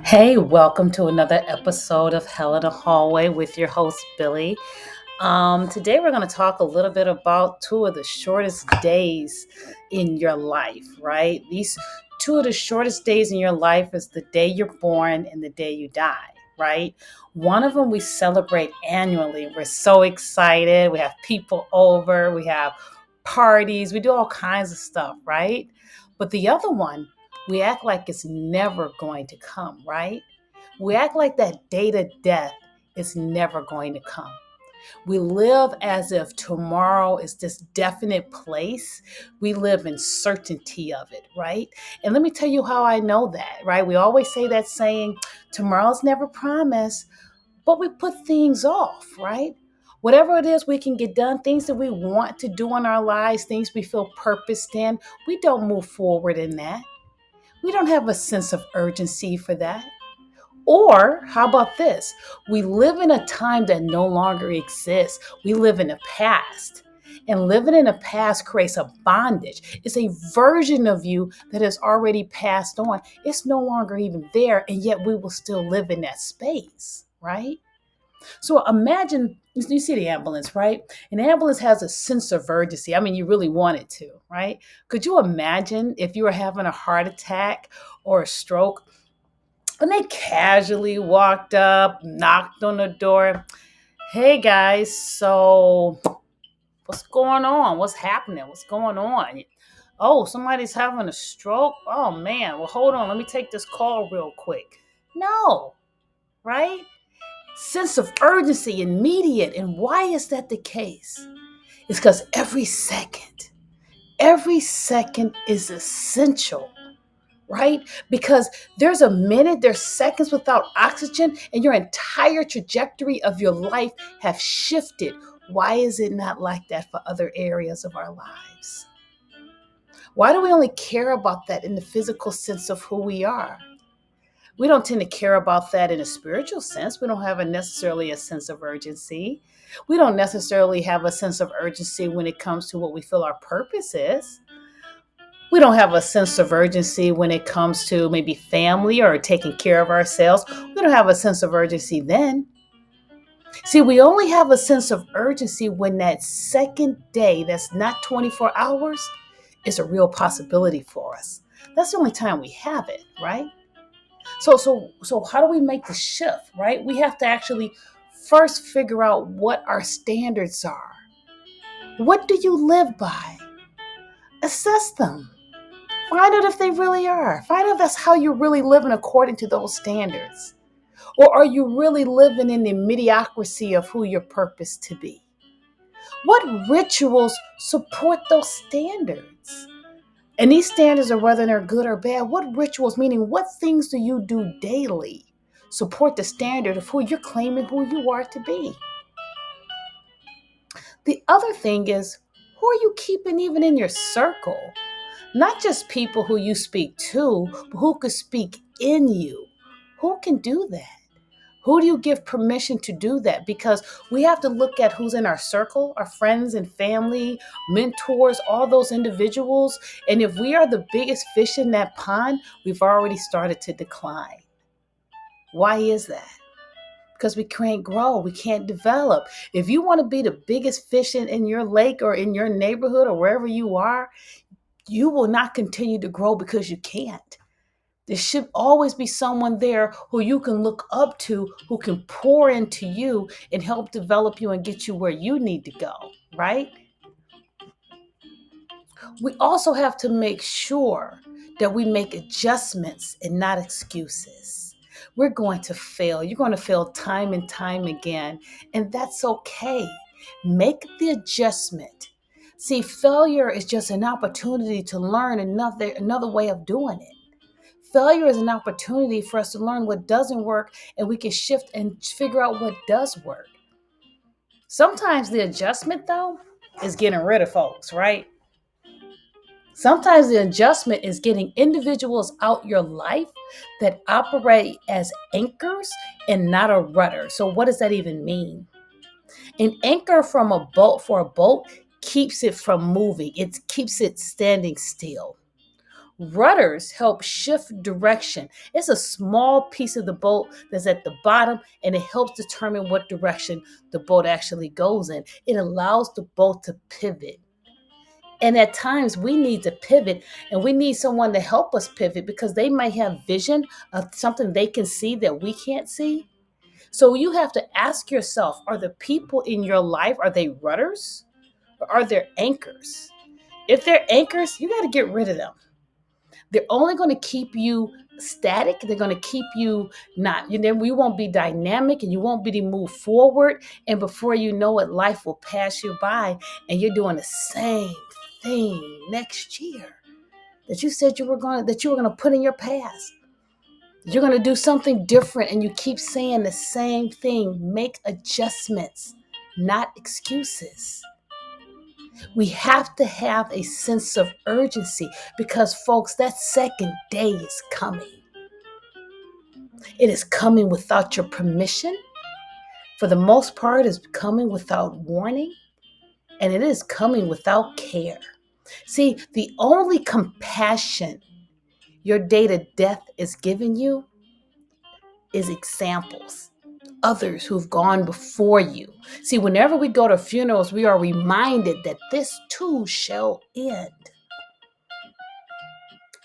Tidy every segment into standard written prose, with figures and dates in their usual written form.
Hey, welcome to another episode of Hell in a Hallway with your host, Billy. Today, we're going to talk a little bit about two of the shortest days in your life, right? These two of the shortest days in your life is the day you're born and the day you die, right? One of them we celebrate annually. We're so excited. We have people over, we have parties, we do all kinds of stuff, right? But the other one, we act like it's never going to come, right? We act like that date of death is never going to come. We live as if tomorrow is this definite place. We live in certainty of it, right? And let me tell you how I know that, right? We always say that saying, tomorrow's never promised, but we put things off, right? Whatever it is we can get done, things that we want to do in our lives, things we feel purposed in, we don't move forward in that. We don't have a sense of urgency for that. Or how about this? We live in a time that no longer exists. We live in the past. And living in the past creates a bondage. It's a version of you that has already passed on. It's no longer even there, and yet we will still live in that space, right? So imagine you see the ambulance, right? An ambulance has a sense of urgency. I mean, you really want it to, right? Could you imagine if you were having a heart attack or a stroke and they casually walked up, knocked on the door? Hey guys, so what's going on? What's happening? What's going on? Oh, somebody's having a stroke? Oh man, well, hold on. Let me take this call real quick. No, right? Sense of urgency, immediate. And why is that the case? It's because every second is essential, right? Because there's seconds without oxygen, and your entire trajectory of your life have shifted. Why is it not like that for other areas of our lives? Why do we only care about that in the physical sense of who we are? We don't tend to care about that in a spiritual sense. We don't have necessarily a sense of urgency. We don't necessarily have a sense of urgency when it comes to what we feel our purpose is. We don't have a sense of urgency when it comes to maybe family or taking care of ourselves. We don't have a sense of urgency then. See, we only have a sense of urgency when that second day, that's not 24 hours, is a real possibility for us. That's the only time we have it, right? So how do we make the shift, right? We have to actually first figure out what our standards are. What do you live by? Assess them. Find out if they really are. Find out if that's how you're really living according to those standards. Or are you really living in the mediocrity of who you're purposed to be? What rituals support those standards? And these standards are whether they're good or bad. What rituals, meaning what things do you do daily, support the standard of who you're claiming who you are to be? The other thing is, who are you keeping even in your circle? Not just people who you speak to, but who could speak in you. Who can do that? Who do you give permission to do that? Because we have to look at who's in our circle, our friends and family, mentors, all those individuals. And if we are the biggest fish in that pond, we've already started to decline. Why is that? Because we can't grow, we can't develop. If you want to be the biggest fish in your lake or in your neighborhood or wherever you are, you will not continue to grow because you can't. There should always be someone there who you can look up to, who can pour into you and help develop you and get you where you need to go, right? We also have to make sure that we make adjustments and not excuses. We're going to fail. You're going to fail time and time again, and that's okay. Make the adjustment. See, failure is just an opportunity to learn another way of doing it. Failure is an opportunity for us to learn what doesn't work, and we can shift and figure out what does work. Sometimes the adjustment, though, is getting rid of folks, right? Sometimes the adjustment is getting individuals out your life that operate as anchors and not a rudder. So what does that even mean? An anchor from a boat keeps it from moving. It keeps it standing still. Rudders help shift direction. It's a small piece of the boat that's at the bottom, and it helps determine what direction the boat actually goes in. It allows the boat to pivot. And at times we need to pivot, and we need someone to help us pivot because they might have vision of something they can see that we can't see. So you have to ask yourself, are the people in your life, are they rudders or are they anchors? If they're anchors, you got to get rid of them. They're only going to keep you static. They're going to keep you not, then we won't be dynamic and you won't be able to move forward. And before you know it, life will pass you by and you're doing the same thing next year that you said that you were going to put in your past. You're going to do something different and you keep saying the same thing. Make adjustments, not excuses. We have to have a sense of urgency because, folks, that second day is coming. It is coming without your permission. For the most part, it's coming without warning, and it is coming without care. See, the only compassion your day to death is giving you is examples. Others who've gone before you. See, whenever we go to funerals, we are reminded that this too shall end.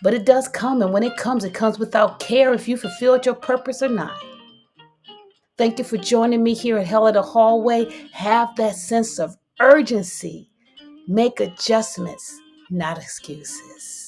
But it does come, and when it comes without care if you fulfilled your purpose or not. Thank you for joining me here at Hell of the Hallway. Have that sense of urgency. Make adjustments, not excuses.